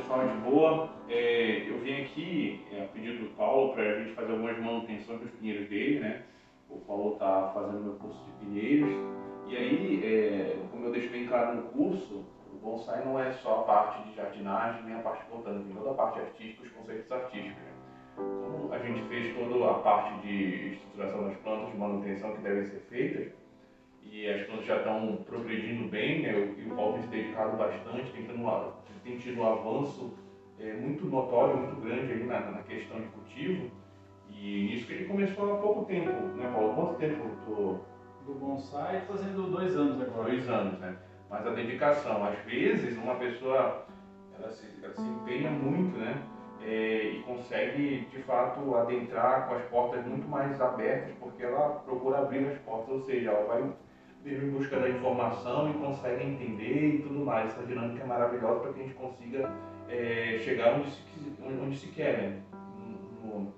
pessoal, de boa. Eu vim aqui a pedido do Paulo para a gente fazer algumas manutenções dos pinheiros dele, né? O Paulo está fazendo meu curso de pinheiros. E aí, como eu deixo bem claro no curso, o bonsai não é só a parte de jardinagem, nem a parte botânica, tem toda a parte artística, os conceitos artísticos, né? Como a gente fez toda a parte de estruturação das plantas, de manutenção que devem ser feitas, e as plantas já estão progredindo bem, né? E o Paulo tem se dedicado bastante, tem tido um avanço muito notório, muito grande aí na questão de cultivo. E nisso que ele começou há pouco tempo, né, Paulo? Quanto tempo tu... Do bonsai fazendo 2 anos agora. 2 anos, né? Mas a dedicação, às vezes, uma pessoa ela se empenha muito, né? E consegue, de fato, adentrar com as portas muito mais abertas, porque ela procura abrir as portas, ou seja, ela vai mesmo em busca da informação e consegue entender e tudo mais. Essa dinâmica é maravilhosa para que a gente consiga chegar onde se quer, né? No,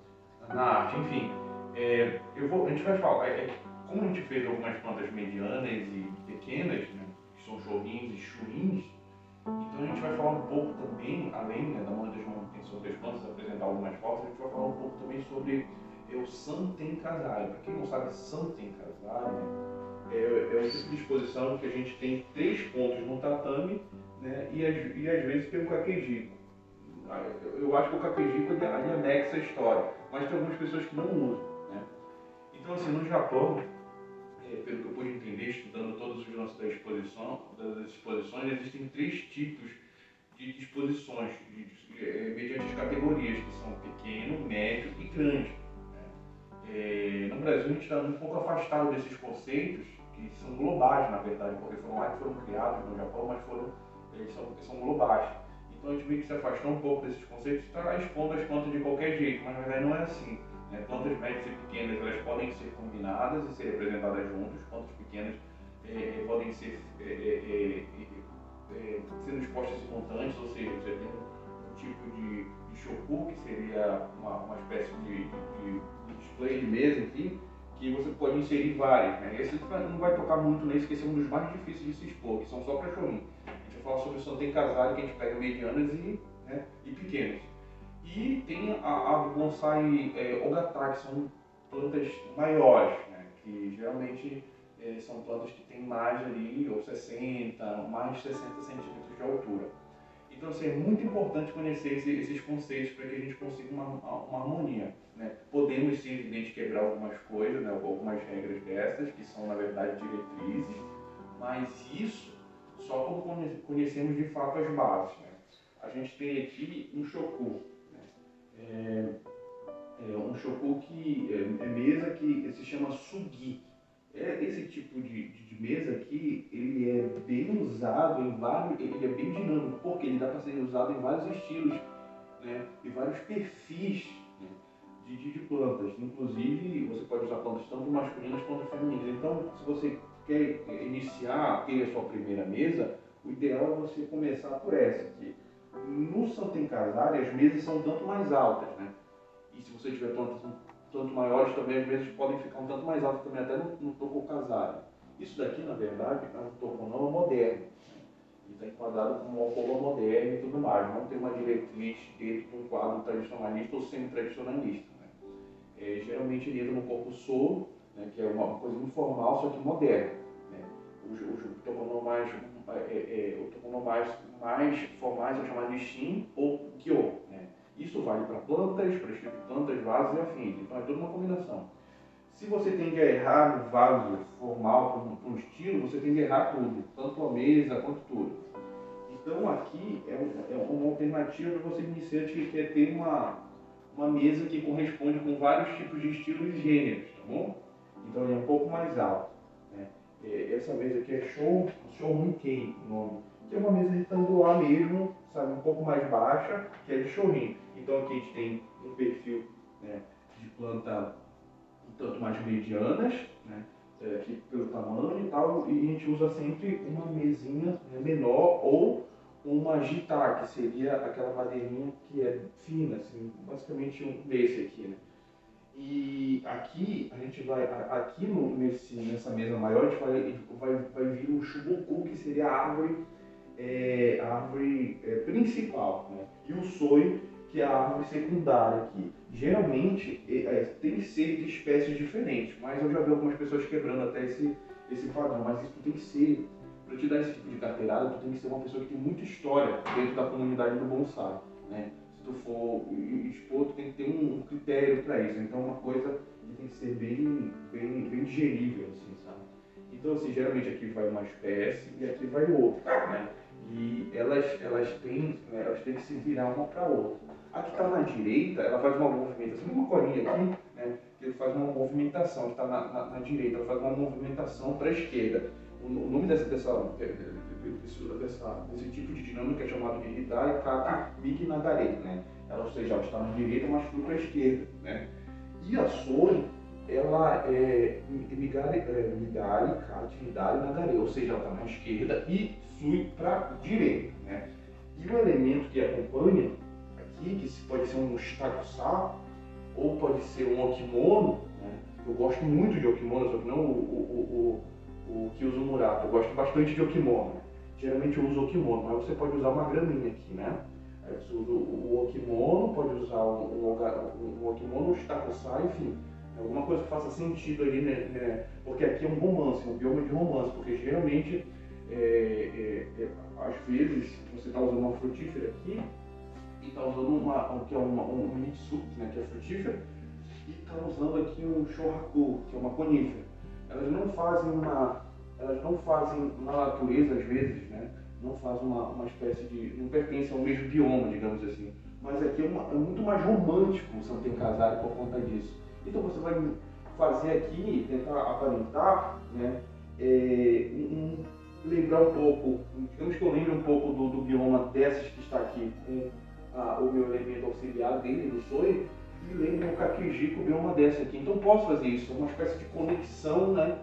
na arte, enfim. A gente vai falar, como a gente fez algumas plantas medianas e pequenas, né, que são jorrinhos e chuins, então a gente vai falar um pouco também, além, né, da manutenção das plantas, apresentar algumas fotos, a gente vai falar um pouco também sobre o Santen Casale. Para quem não sabe, Santen Casale, né, é um tipo de exposição que a gente tem 3 pontos no tatame, né, e às vezes tem um caquejico. Eu acho que o caquejico ele anexa a história, mas tem algumas pessoas que não usam, né? Então, assim, no Japão, pelo que eu pude entender, estudando todos os lances das exposições, existem 3 tipos de exposições, mediante as categorias, que são pequeno, médio e grande. No Brasil, a gente está um pouco afastado desses conceitos, que são globais, na verdade, porque foram lá que foram criados no Japão, mas eles são globais. Então a gente meio que se afastou um pouco desses conceitos e está expondo as plantas de qualquer jeito, mas na verdade não é assim. Né? Plantas médias e pequenas elas podem ser combinadas e ser representadas juntas, plantas pequenas podem ser sendo expostas simultâneas, ou seja, você tem um tipo de shoku, que seria uma espécie de display de mesa, enfim, que você pode inserir várias. Né? Esse não vai tocar muito nesse, que esse é um dos mais difíceis de se expor, que são só cachorrinhos. A gente vai falar sobre o Santen Casale, que a gente pega medianas e pequenas. E tem a bonsai Ogata, que são plantas maiores, né? Que geralmente são plantas que têm mais ali, ou 60, mais de 60 centímetros de altura. Então, assim, é muito importante conhecer esses conceitos para que a gente consiga uma harmonia. Né? Podemos, sim, evidente, quebrar algumas coisas, né? Algumas regras dessas, que são, na verdade, diretrizes, mas isso só quando conhecemos de fato as bases. Né? A gente tem aqui um shoku. Né? Um shoku que é mesa que se chama sugi. Esse tipo de mesa aqui, ele é bem usado em vários, ele é bem dinâmico, porque ele dá para ser usado em vários estilos, né, e vários perfis, né, de plantas. Inclusive, você pode usar plantas tanto masculinas quanto femininas. Então, se você quer iniciar, ter a sua primeira mesa, o ideal é você começar por essa aqui. No Santen Casale, as mesas são um tanto mais altas, né? E se você tiver plantas tanto maiores, também as mesas podem ficar um tanto mais altas também, até no Toko Casale. Isso daqui, na verdade, é um tokonoma moderno. Ele está enquadrado como um alcova moderno e tudo mais. Não tem uma diretriz dentro de um quadro tradicionalista ou semi-tradicionalista. Né? Geralmente ele entra no corpo solo, né, que é uma coisa informal, só que moderna. Né? Os tokonomas mais formais são chamados de Shin ou Kyo. Né? Isso vale para plantas, para estilo de plantas, vasos e afins. Então é toda uma combinação. Se você tende a errar no vaso formal para um estilo, você tende a errar tudo, tanto a mesa quanto tudo. Então aqui é uma alternativa para você iniciante que quer ter uma mesa que corresponde com vários tipos de estilos e gêneros, tá bom? Então ele é um pouco mais alto. Né? Essa mesa aqui é Show Nikkei, o nome, que é uma mesa retangular mesmo, sabe, um pouco mais baixa, que é de showrin. Então aqui a gente tem um perfil, né, de planta um tanto mais medianas, né, aqui pelo tamanho e tal, e a gente usa sempre uma mesinha, né, menor ou uma jita, que seria aquela madeirinha que é fina, assim, basicamente desse aqui, né. E aqui a gente vai, nessa mesa maior, a gente vai vir um shuboku, que seria a árvore é a árvore principal, né? E o Soi, que é a árvore secundária aqui. Geralmente tem que ser de espécies diferentes, mas eu já vi algumas pessoas quebrando até esse padrão, mas isso tem que ser, para te dar esse tipo de carteirada, tu tem que ser uma pessoa que tem muita história dentro da comunidade do bonsai, né? Se tu for expor, tu tem que ter um critério para isso, então uma coisa que tem que ser bem digerível, assim, sabe? Então, assim, geralmente aqui vai uma espécie e aqui vai outra, né? E elas têm que se virar uma para a outra. A que está na direita, ela faz uma movimentação, uma colinha aqui, né? Que faz uma movimentação, que está na direita, ela faz uma movimentação para a esquerda. O nome desse tipo de dinâmica é chamado de Hidai Kata Miki Nagare, né? Ou seja, ela está na direita, mas flui para a esquerda, né? E a Soi, ela é Migari, Kati, Hidari, Nagare, ou seja, ela está na esquerda e flui para a direita, né? E o elemento que acompanha aqui, que pode ser um shitakusá ou pode ser um okimono, né? Eu gosto muito de okimono, só que não o Kyuzumurata, eu gosto bastante de okimono. Geralmente eu uso okimono, mas você pode usar uma graminha aqui, né? Aí você usa o okimono, pode usar um okimono, um shitakusá, enfim. Alguma coisa que faça sentido ali, né? Porque aqui é um romance, um bioma de romance, porque geralmente, às vezes, você está usando uma frutífera aqui e está usando um mitsu, né, que é frutífera, e está usando aqui um shohaku, que é uma conífera. Elas não fazem na natureza, às vezes, né? Não fazem uma espécie de... não pertencem ao mesmo bioma, digamos assim. Mas aqui é muito mais romântico o Santen Casari por conta disso. Então você vai fazer aqui, tentar aparentar, né, lembrar um pouco, digamos que eu lembre um pouco do bioma dessas que está aqui com o meu elemento auxiliar dele, do Soi, e lembre o Kakiji com o bioma dessa aqui. Então posso fazer isso, uma espécie de conexão, né,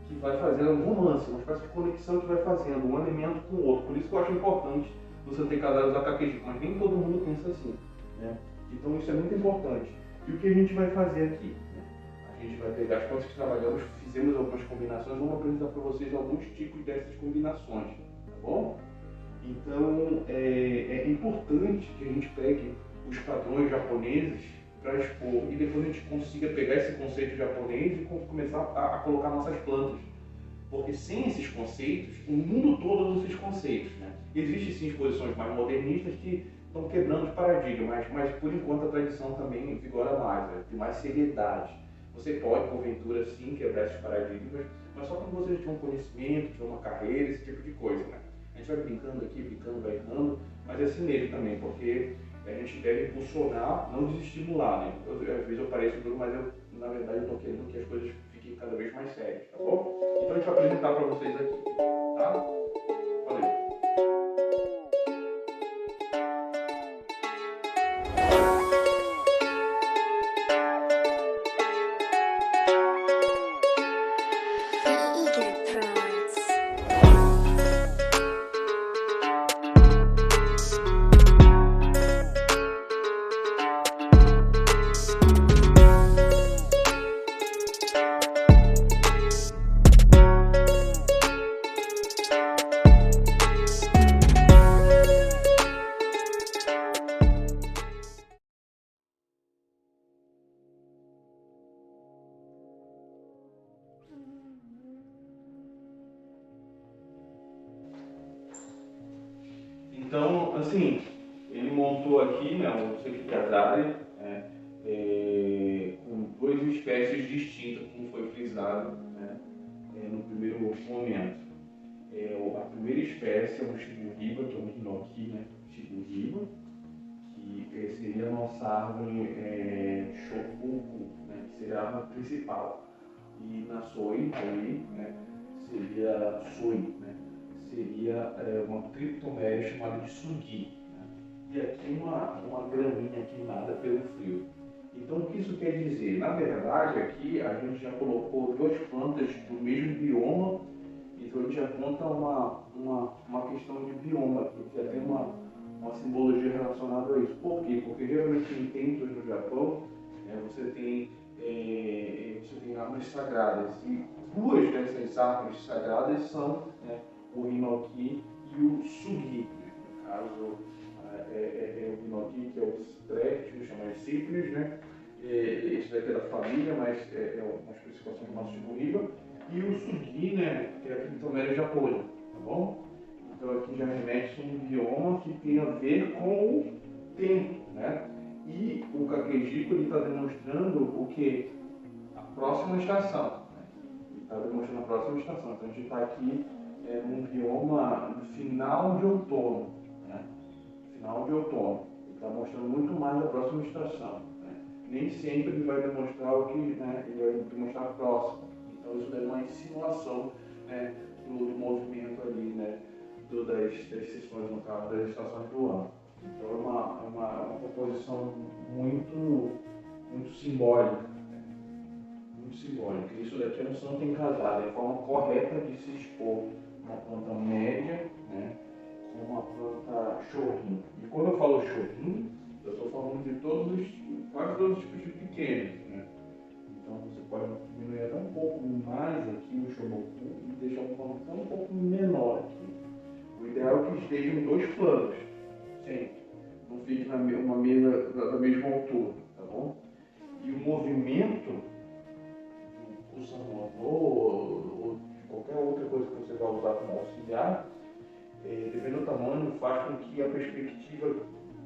que vai fazendo um romance, uma espécie de conexão que vai fazendo um elemento com o outro. Por isso que eu acho importante você ter casado usar Kakiji, mas nem todo mundo pensa assim, né? Então isso é muito importante. E o que a gente vai fazer aqui? A gente vai pegar as plantas que trabalhamos, fizemos algumas combinações, vamos apresentar para vocês alguns tipos dessas combinações, tá bom? Então é importante que a gente pegue os padrões japoneses para expor e depois a gente consiga pegar esse conceito japonês e começar a colocar nossas plantas. Porque sem esses conceitos, o mundo todo usa esses conceitos, né? Existem sim exposições mais modernistas que estão quebrando os paradigmas, mas por enquanto a tradição também vigora mais, né? Tem mais seriedade. Você pode, porventura, sim, quebrar esses paradigmas, mas só quando você tiver um conhecimento, tiver uma carreira, esse tipo de coisa, né? A gente vai brincando aqui, vai errando, mas é assim mesmo também, porque a gente deve impulsionar, não desestimular, né? Às vezes eu pareço duro, mas na verdade eu estou querendo que as coisas fiquem cada vez mais sérias, tá bom? Então a gente vai apresentar para vocês aqui, tá? Valeu! Então, assim, ele montou aqui, né, o Santen Casari, né, com duas espécies distintas, como foi frisado, né, no primeiro momento. A primeira espécie é um Shibuhiba, que é um hinoki, né, Shibuhiba, que seria a nossa árvore Shofuku, né, que seria a árvore principal. E na Soi, aí, né, seria Soi, né, seria uma criptoméria chamada de Sugi, né? E aqui uma graminha queimada pelo frio. Então o que isso quer dizer? Na verdade aqui a gente já colocou duas plantas do mesmo bioma, então a gente já conta uma questão de bioma aqui, que já tem uma simbologia relacionada a isso. Por quê? Porque geralmente em templos no Japão você tem árvores sagradas, e duas dessas árvores sagradas são o hinoki e o Sugi, né? No caso, o Gnocchi, que é o Streptococcus, que chama de Cypris, né? Esse daqui é da família, mas é uma especificação do nosso tipo riba. E o Sugi, né? Que é a Cryptomeria japonesa, tá bom? Então aqui já remete a um bioma que tem a ver com o tempo, né? E o Kakejiko está demonstrando o que? A próxima estação. Né? Ele está demonstrando a próxima estação. Então a gente está aqui num bioma no final de outono. Né? Final de outono. Ele está mostrando muito mais a próxima estação. Né? Nem sempre ele vai demonstrar o que, né? Ele vai demonstrar a próxima. Então isso é uma insinuação, né? do movimento ali, né? Das sessões, no caso, das estações do ano. Então é uma composição muito simbólica. Né? Muito simbólica. Isso daqui é um santo encasado, é a forma correta de se expor uma planta média, né? Com uma planta shorin. E quando eu falo shorin, eu estou falando de quase todos os tipos de pequenos. Né? Então você pode diminuir até um pouco mais aqui o shoboku e deixar o planta um pouco menor aqui. O ideal é que estejam em dois planos, sempre. Não fique uma mesa da mesma altura, tá bom? E o movimento do kusanmono ou de qualquer outra coisa que você vai usar como auxiliar, dependendo do tamanho, faz com que a perspectiva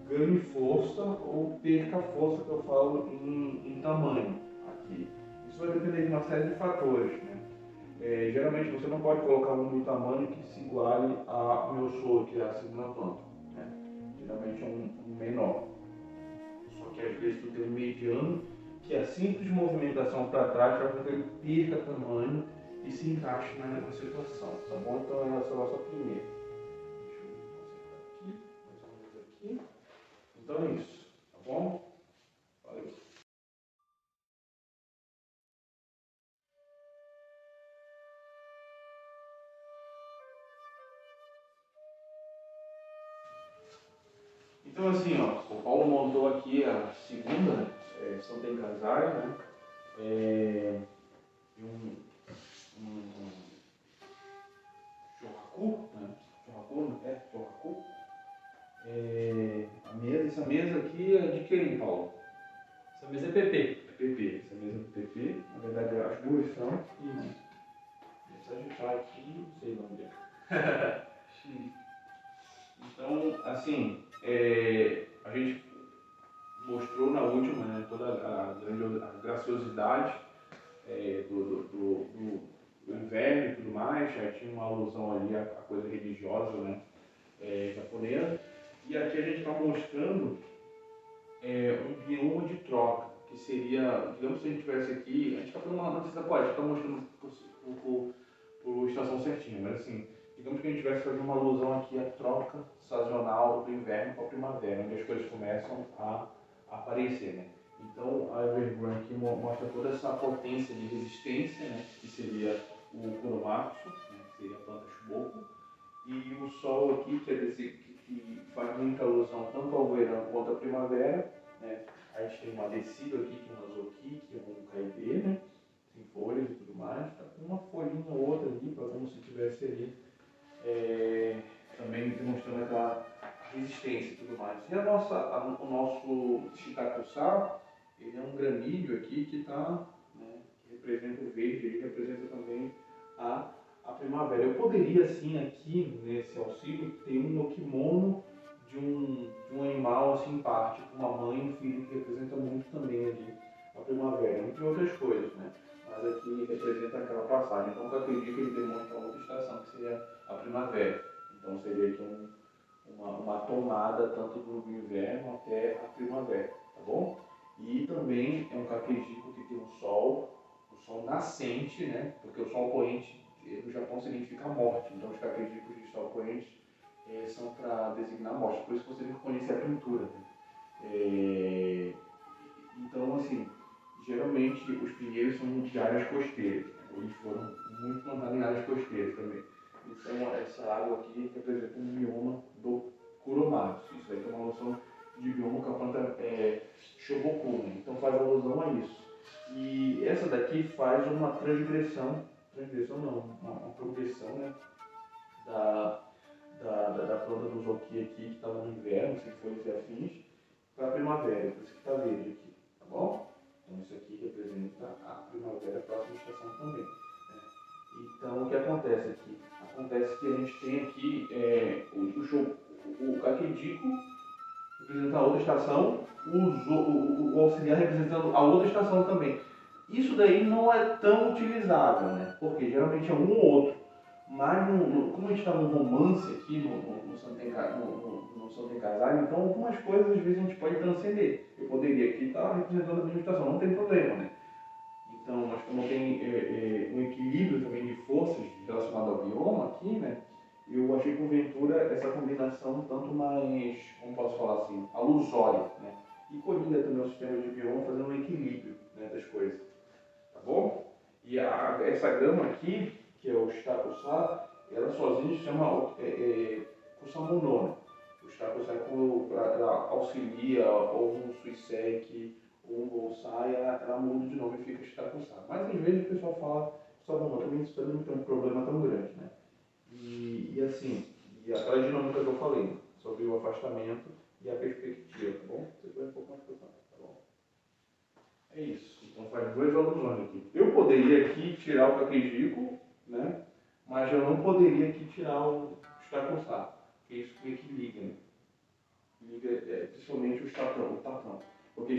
ganhe força ou perca a força que eu falo em tamanho aqui. Isso vai depender de uma série de fatores, né? Geralmente você não pode colocar um do tamanho que se iguale ao meu soro, que é a segunda planta. Né? Geralmente é um menor. Só que às vezes tu tem um mediano, que a simples movimentação para trás faz com que ele perca tamanho e se encaixe na situação. Tá bom? Então essa é a nossa primeira. Deixa eu consertar aqui, mais ou menos aqui. Então é isso. Tá bom? Valeu. Então assim, ó, o Paulo montou aqui a segunda, né? São tem casais, né? Shohaku, né? Shohaku. Essa mesa aqui é de quem, Paulo? Essa mesa é PP. É PP, essa mesa é PP. Na verdade, as duas são. Deixa eu ajustar aqui, não sei onde é. Então, assim, a gente mostrou na última, né, toda a graciosidade do inverno e tudo mais, já tinha uma alusão ali à coisa religiosa, né, japonesa. E aqui a gente está mostrando um bioma de troca, que seria, digamos, se a gente tivesse aqui, a gente está falando uma notícia poética, está mostrando por estação certinha, mas assim, digamos que a gente tivesse fazendo uma alusão aqui à troca sazonal do inverno para a primavera, onde as coisas começam a aparecer, né? Então a Evergreen aqui mostra toda essa potência de resistência, né? Que seria o Kuromatsu, né? Que seria a planta Shuboku, e o Sol aqui, que faz muita alusão tanto ao verão quanto à primavera, né? A gente tem uma descida aqui, que é uma Zoki, que é um Kaide, né? Tem folhas e tudo mais, tá com uma folhinha ou outra ali, como se tivesse ali, também demonstrando aquela resistência e tudo mais. E o nosso Shitakusa, ele é um gramídeo aqui que está, né, que representa o verde, ele representa também a primavera. Eu poderia, sim, aqui nesse auxílio, ter um kimono de um animal assim em parte, com uma mãe e um filho, que representa muito também ali a primavera, entre outras coisas, né? Mas aqui representa aquela passagem. Então eu acredito que ele demonstra outra estação, que seria a primavera. Então seria aqui uma tomada tanto do inverno até a primavera, tá bom? E também é um caquejico que tem o sol nascente, né? Porque o sol poente no Japão significa morte. Então os caquejicos de sol poente são para designar a morte. Por isso que você tem que conhecer a pintura. Né? Então, assim, geralmente os pinheiros são de áreas costeiras. Né? Eles foram muito plantados em áreas costeiras também. Então, essa água aqui representa um bioma do Kuromatsu. Isso aí é uma noção de bioma que a planta Shoboku. Né? Então, faz alusão a isso. E essa daqui faz uma transgressão não, uma progressão, né? da planta do zoqui aqui, que estava no inverno, sem folhas e afins, para a primavera, por isso que está verde aqui, tá bom? Então isso aqui representa a primavera, a próxima estação também. Né? Então o que acontece aqui? Acontece que a gente tem aqui o caquedico representando a outra estação, o auxiliar representando a outra estação também. Isso daí não é tão utilizável, né? Porque geralmente é um ou outro. Mas como a gente está num romance aqui no Santo Tem Casado, então algumas coisas às vezes a gente pode transcender. Eu poderia aqui estar representando a mesma estação, não tem problema, né? Então, mas como tem um equilíbrio também de forças relacionado ao bioma aqui, né? Eu achei porventura essa combinação tanto mais, como posso falar assim, alusória, né? E colinda também o sistema de bioma fazendo um equilíbrio, né, das coisas. Tá bom? E essa grama aqui, que é o Shitakusa, ela sozinha se chama Kusamono. O Shitakusa ela auxilia ou um Suisek ou um Bolsai, ela muda de nome e fica Shitakusa. Mas às vezes o pessoal fala Kusamono, também isso não tem um problema tão grande, né? E assim, e aquela dinâmica que eu falei, sobre o afastamento e a perspectiva, tá bom? Você foi um pouco mais profundo, tá bom? É isso. Então faz duas alusões aqui. Eu poderia aqui tirar o caquejico, né? Mas eu não poderia aqui tirar o estacoçá, porque isso meio que liga, né? Liga principalmente o tatão. Porque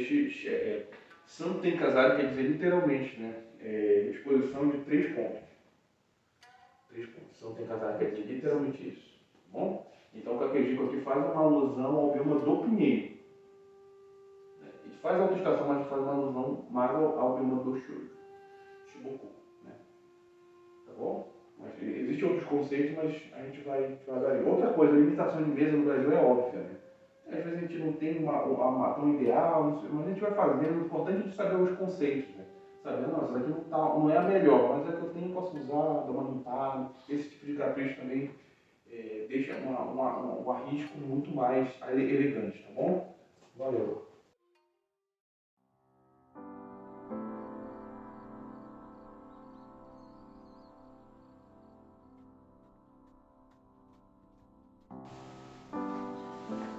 Santo Tem Casado quer dizer literalmente, né? Exposição de 3 pontos. 3 pontos. Santo Tem Casado quer dizer literalmente isso. Tá bom? Então o caquejico aqui faz uma alusão ao bioma do Pinheiro. Ele faz a autoestação, mas faz uma alusão mais ao bioma do Chiboku, né? Tá bom? Mas existem outros conceitos, mas a gente vai dar. Outra coisa, a limitação de mesa no Brasil é óbvia, né? Às vezes a gente não tem uma tão ideal, mas a gente vai fazendo. O importante é a gente saber os conceitos, né? Saber, não, essa daqui não é a melhor, mas é que eu tenho, posso usar, dar uma limpada. Esse tipo de capricho também deixa um arrisco muito mais elegante, tá bom? Valeu!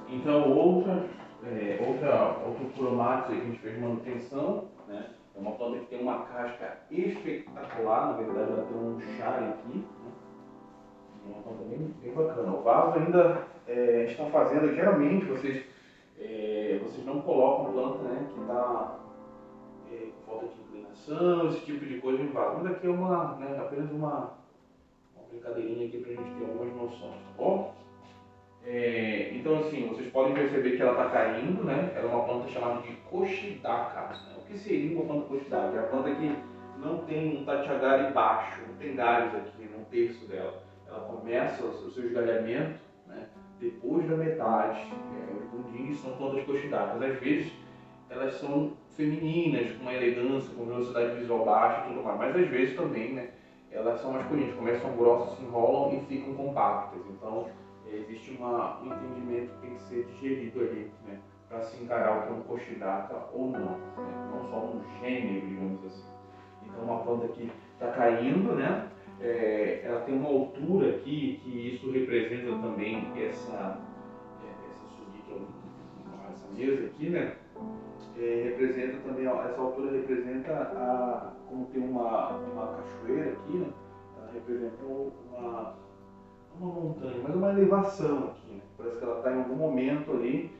Então, outro cromático que a gente fez manutenção, né? É uma planta que tem uma casca espetacular, na verdade ela tem um chale aqui, né? É uma planta bem bacana. O vaso ainda está fazendo, geralmente vocês não colocam planta, né, que está com falta de inclinação, esse tipo de coisa em vaso. Mas aqui é apenas uma brincadeirinha aqui para a gente ter algumas noções, tá bom? Então assim, vocês podem perceber que ela está caindo, né? Ela é uma planta chamada de Koshidaka. Né? O que seria uma planta Koshidaka? É a planta que não tem um tachagari baixo, não tem galhos aqui no terço dela. Ela começa os seus galhamentos, né, depois da metade. Os bundins são plantas Koshidakas. Às vezes elas são femininas, com uma elegância, com velocidade visual baixa e tudo mais, mas às vezes também, né, elas são masculinas, começam grossas, se enrolam e ficam compactas. Então existe um entendimento que tem que ser digerido ali, né, para se encarar o que é um Koshidaka ou não, né, não só um gênero, digamos assim. Então uma planta que está caindo, né, ela tem uma altura aqui, que isso representa também essa mesa aqui, né, representa também, essa altura representa como tem uma cachoeira aqui, né, ela representa uma montanha, mas uma elevação aqui, né? Parece que ela está em algum momento ali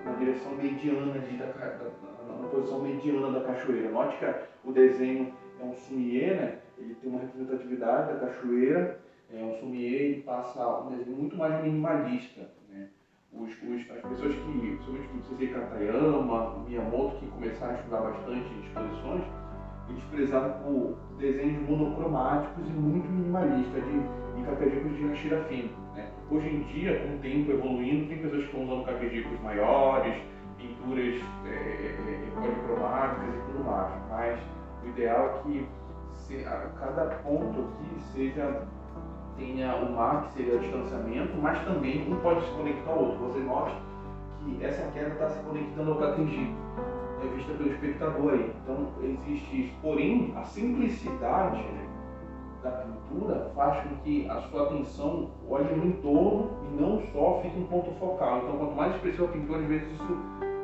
na direção mediana na posição mediana da cachoeira. Note que o desenho é um sumiê, né? Ele tem uma representatividade da cachoeira, é um sumiê e passa um desenho muito mais minimalista, né? As pessoas que, principalmente o Sensei Katayama, Miyamoto, que começaram a estudar bastante exposições, eles prezavam por desenhos monocromáticos e muito minimalistas de caquejicos de Hashira fino, né? Hoje em dia, com o tempo evoluindo, tem pessoas que estão usando caquejicos maiores, pinturas policromáticas e tudo mais, mas o ideal é que cada ponto aqui tenha o mar, que seria o distanciamento, mas também um pode se conectar ao outro. Você note que essa queda está se conectando ao caquejico, vista pelo espectador aí. Então existe isso. Porém, a simplicidade, né, da pintura faz com que a sua atenção olhe no entorno e não só fique um ponto focal. Então, quanto mais expressiva a pintura, às vezes isso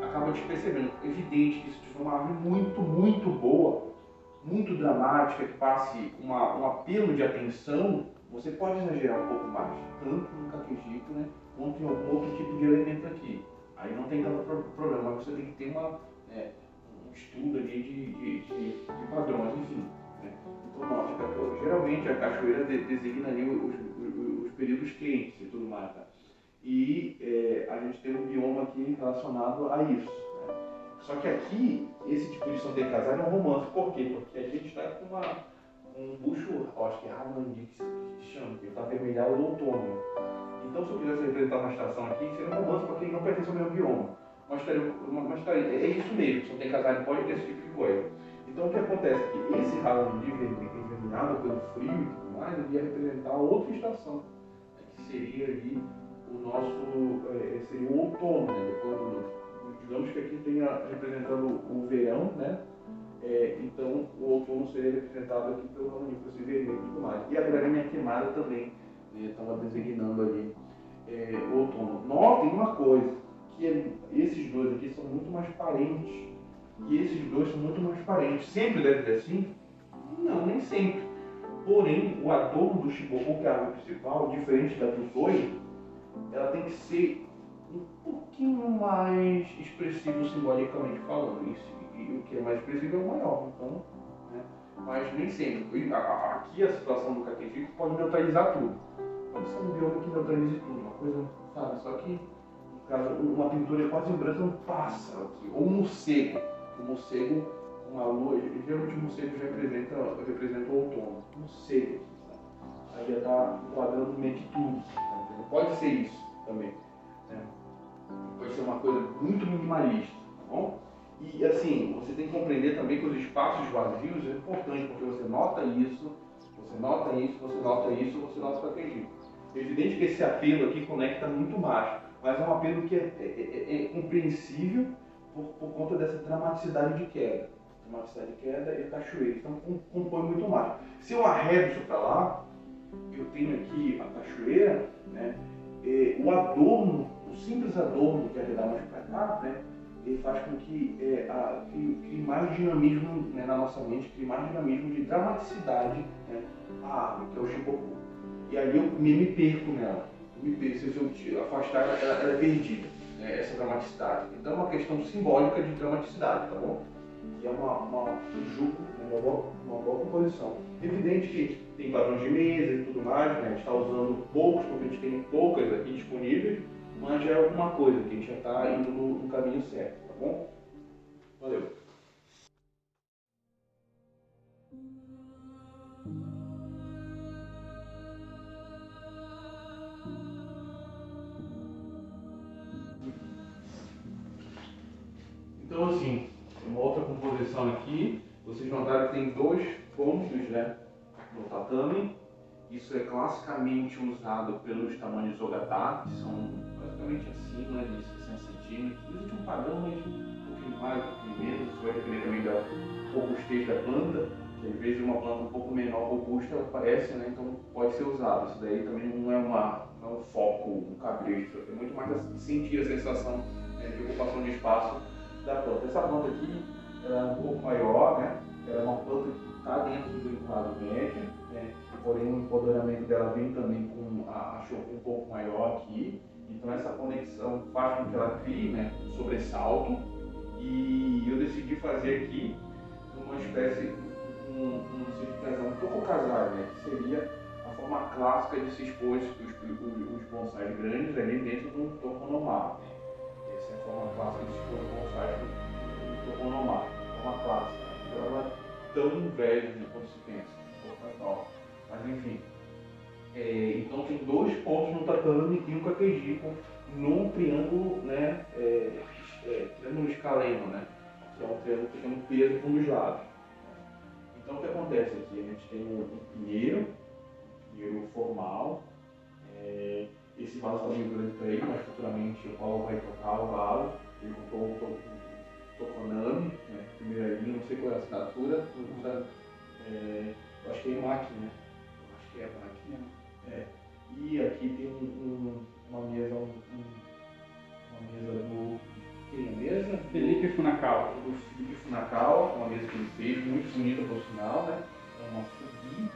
acaba despercebendo. É evidente que se tiver uma árvore muito boa, muito dramática, que passe um apelo de atenção, você pode exagerar um pouco mais, tanto no caquejico, né, quanto em algum outro tipo de elemento aqui. Aí não tem tanto problema, mas você tem que ter um estudo ali de padrões, enfim. Né? Então, note, geralmente a cachoeira designa ali os períodos quentes e tudo mais. Tá? E a gente tem um bioma aqui relacionado a isso. Né? Só que aqui, esse tipo de Santa Casar é um romance. Por quê? Porque a gente está com um bucho, acho que é Ramandi que se chama, que está avermelhado no outono. Então, se eu quisesse representar uma estação aqui, seria um romance porque ele não pertence ao mesmo bioma. Mas é isso mesmo, Santa Casar pode ter esse tipo de coisa. Então, o que acontece é que esse Ramandi avermelhado pelo frio e tudo mais, ele ia representar outra estação, né, que seria ali o nosso, seria o outono, né? Digamos que aqui tenha representando o verão, né? Então o outono seria representado aqui pelo Ramandi, por esse vermelho e tudo mais. E a graminha queimada também, estava designando ali o outono. Notem uma coisa, que esses dois aqui são muito mais parentes. E esses dois são muito mais parentes. Sempre deve ser assim? Não, nem sempre. Porém, o adorno do Chiboku, que é a árvore principal, diferente da do Soja, ela tem que ser um pouquinho mais expressivo simbolicamente falando. E o que é mais expressivo é o maior. Então, né? Mas nem sempre. Aqui a situação do caquejico pode neutralizar tudo. Pode ser um bioma que neutralize tudo, uma coisa, sabe? Só que, no caso, uma pintura quase em branco não passa aqui. Ou um morcego. O morcego, uma lua, geralmente o morcego representa o outono. Um morcego, sabe? Aí já está enquadrando meio que tudo. Tá? Pode ser isso também. Né? Pode ser uma coisa muito minimalista, tá bom? E assim, você tem que compreender também que os espaços vazios é importante, porque você nota isso, você nota isso, você nota isso, você nota o caquejico. É evidente que esse apelo aqui conecta muito mais, mas é um apelo que é compreensível por conta dessa dramaticidade de queda. Dramaticidade de queda e cachoeira, então compõe muito mais. Se eu arredo isso para lá, eu tenho aqui a cachoeira, né? O adorno, o simples adorno que arredar mais para cá, né? Ele faz com que crie mais dinamismo, né, na nossa mente, crie mais dinamismo de dramaticidade, né, a árvore, que é o Chiboku. E aí eu me perco nela. Se eu afastar, ela é perdida, né, essa dramaticidade. Então é uma questão simbólica de dramaticidade, tá bom? E é uma boa composição. Evidente que tem padrões de mesa e tudo mais, né? A gente está usando poucos, porque a gente tem poucas aqui disponíveis, mas já é alguma coisa, que a gente já está indo no caminho certo, tá bom? Valeu! Então assim, uma outra composição aqui, vocês notaram que tem dois pontos, né, no tatame. Isso é classicamente usado pelos tamanhos Ogatá, que são basicamente acima de 60 centímetros. Existe um padrão, mas um pouquinho mais, um pouquinho menos. Isso vai depender também da robustez da planta, que às vezes uma planta um pouco menor robusta ela aparece, né? Então pode ser usado. Isso daí também não é um foco, um cabresto, é muito mais sentir a sensação, né, de ocupação de espaço da planta. Essa planta aqui ela é um pouco maior, né? Ela é uma planta que está dentro do enquadro médio, né? Porém o empoderamento dela vem também com a choco um pouco maior aqui. Então essa conexão faz com que ela crie, né, um sobressalto. E eu decidi fazer aqui uma espécie, um tokokazai, né, que seria a forma clássica de se expor os bonsais grandes ali dentro de um tokonomá. Essa é a forma clássica de se expor os bonsais do tokonomá, a forma clássica. Então ela é tão velha, né, quando se pensa, um pouco mais nova. Mas enfim, então tem dois pontos no tatame e um caquejico num triângulo, né, triângulo escaleno, né, que é um triângulo que tem um peso por um dos lados. Então o que acontece aqui? A gente tem um pinheiro formal. Esse vaso está meio grande para ele, mas futuramente o Paulo vai tocar o vaso. Ele comprou um tokonami, né, primeira linha, não sei qual é a assinatura, eu acho que é Emaki, né? que é aqui, né? E aqui tem uma mesa, uma mesa do... Quem é a mesa? Felipe Funakawa. Do Felipe Funakawa, uma mesa que ele fez, muito bonita por sinal, né? É uma Fugi.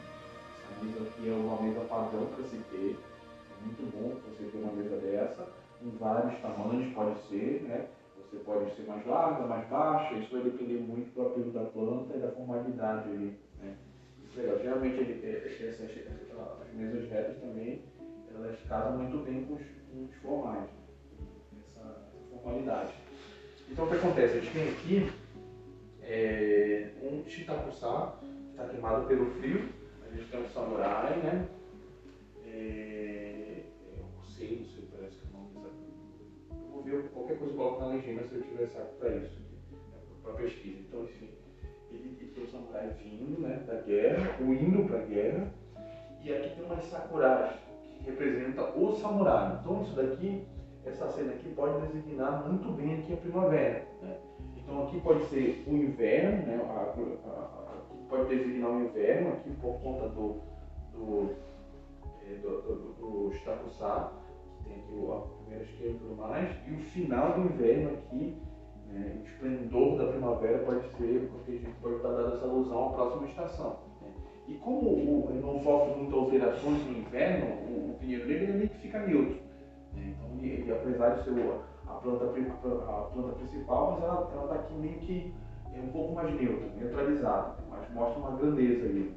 Essa mesa aqui é uma mesa padrão para se ter. É muito bom você ter uma mesa dessa, em vários tamanhos pode ser, né? Você pode ser mais larga, mais baixa, isso vai depender muito do apelo da planta e da formalidade ali, né? Isso é legal. Geralmente as mesas retas também, elas casam muito bem com os formais, essa formalidade. Então o que acontece? A gente tem aqui um Shitakusa, que está queimado pelo frio. A gente tem um samurai, né? Não sei, parece que é o nome dessa. Eu vou ver qualquer coisa, coloco na legenda se eu tiver saco para isso, para pesquisa. Então, enfim, ele tem o samurai vindo, né, da guerra, ou indo para a guerra, e aqui tem umas sakuras que representa o samurai. Então, isso daqui, essa cena aqui pode designar muito bem aqui a primavera, né? Então, aqui pode ser o inverno, né? Aqui pode designar o inverno, aqui por conta do Shitakusa, que tem aqui a primeira esquerda e tudo mais, e o final do inverno aqui, né, o esplendor da primavera pode ser, porque a gente pode estar dando essa alusão à próxima estação, né? E como ele não sofre muitas alterações no inverno, o pinheiro dele ele meio que fica neutro, né? Então ele, apesar de ser a planta principal, mas ela está aqui meio que um pouco mais neutra, neutralizada, mas mostra uma grandeza ali.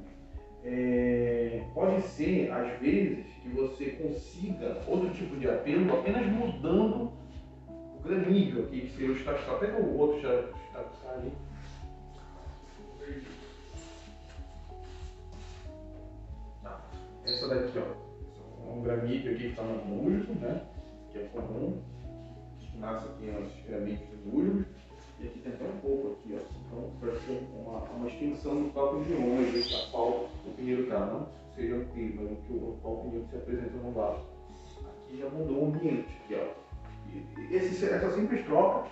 Pode ser, às vezes, que você consiga outro tipo de apelo apenas mudando o granídeo aqui, que seria o Shitakusa. Pega o outro Shitakusa ali. Tá. Essa daqui, ó, um granídeo aqui que está no musgo, né? Que é comum. Que nasce aqui nos granídeos de musgos. E aqui tem até um pouco aqui, ó. Então, parece que é uma extensão do próprio geoma, às vezes, a qual o pinheiro está. Não seja o clima, mas o qual o pinheiro se apresenta no vaso. Aqui já mudou o ambiente, aqui, ó. E essa simples troca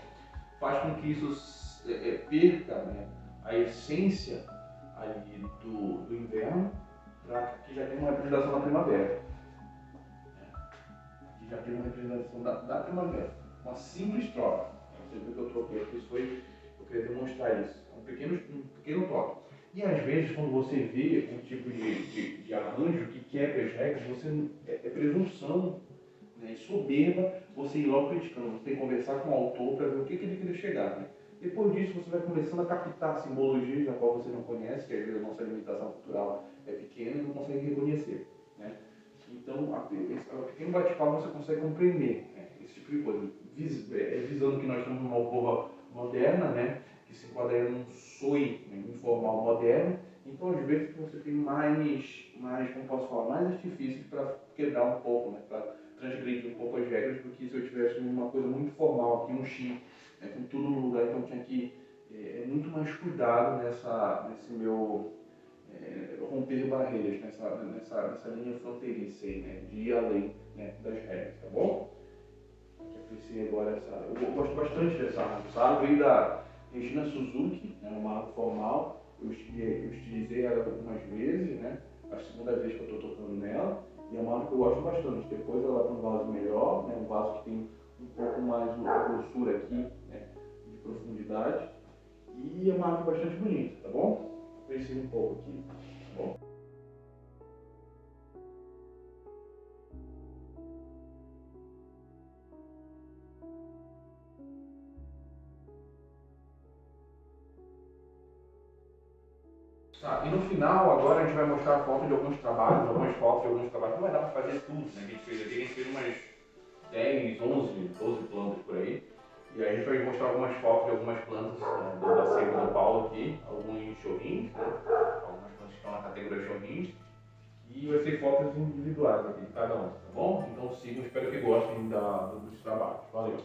faz com que isso perca, né, a essência ali do inverno, para que já tenha uma representação da primavera. Aqui já tem uma representação da primavera. Uma simples troca. Você viu que eu troquei aqui, eu queria demonstrar isso. É um pequeno toque. E às vezes, quando você vê um tipo de arranjo que quebra as regras, é presunção, né, e soberba você ir logo criticando. Você tem que conversar com o autor para ver o que ele queria chegar, né? Depois disso, você vai começando a captar simbologias da qual você não conhece, que às vezes a nossa limitação cultural é pequena e não consegue reconhecer, né? Então, a pequeno bate-papo você consegue compreender, né, esse tipo de coisa, visando que nós estamos numa alcova moderna, né, que se enquadraria num soi, né, informal moderno. Então, às vezes, você tem mais, como posso falar, mais artifícios para quebrar um pouco, né, para transgredir um pouco as regras, do que se eu tivesse uma coisa muito formal aqui, um X, né, com tudo no lugar. Então, tinha que muito mais cuidado nesse meu romper barreiras, nessa linha fronteiriça aí, né, de ir além, né, das regras, tá bom? Eu apreciei agora eu gosto bastante dessa árvore. Essa árvore veio da Regina Suzuki, né, uma árvore formal. Eu estilizei ela algumas vezes, né? A segunda vez que eu estou tocando nela. E é uma árvore que eu gosto bastante. Depois ela vai para um vaso melhor, né? Um vaso que tem um pouco mais de grossura aqui, né? De profundidade. E é uma árvore bastante bonita, tá bom? Apreciei um pouco aqui, tá bom? Tá, e no final, agora a gente vai mostrar a foto de alguns trabalhos, algumas fotos de alguns trabalhos. Não vai dar para fazer tudo, né? Que a gente fez aqui, a gente fez umas 10, 11, 12 plantas por aí. E aí a gente vai mostrar algumas fotos de algumas plantas, né, da Seca do Paulo aqui, alguns chorrinhos, né? Algumas plantas que estão na categoria chorrinhos. E vai ser fotos individuais aqui de cada um, tá bom? Então sigam, espero que gostem dos trabalhos. Valeu!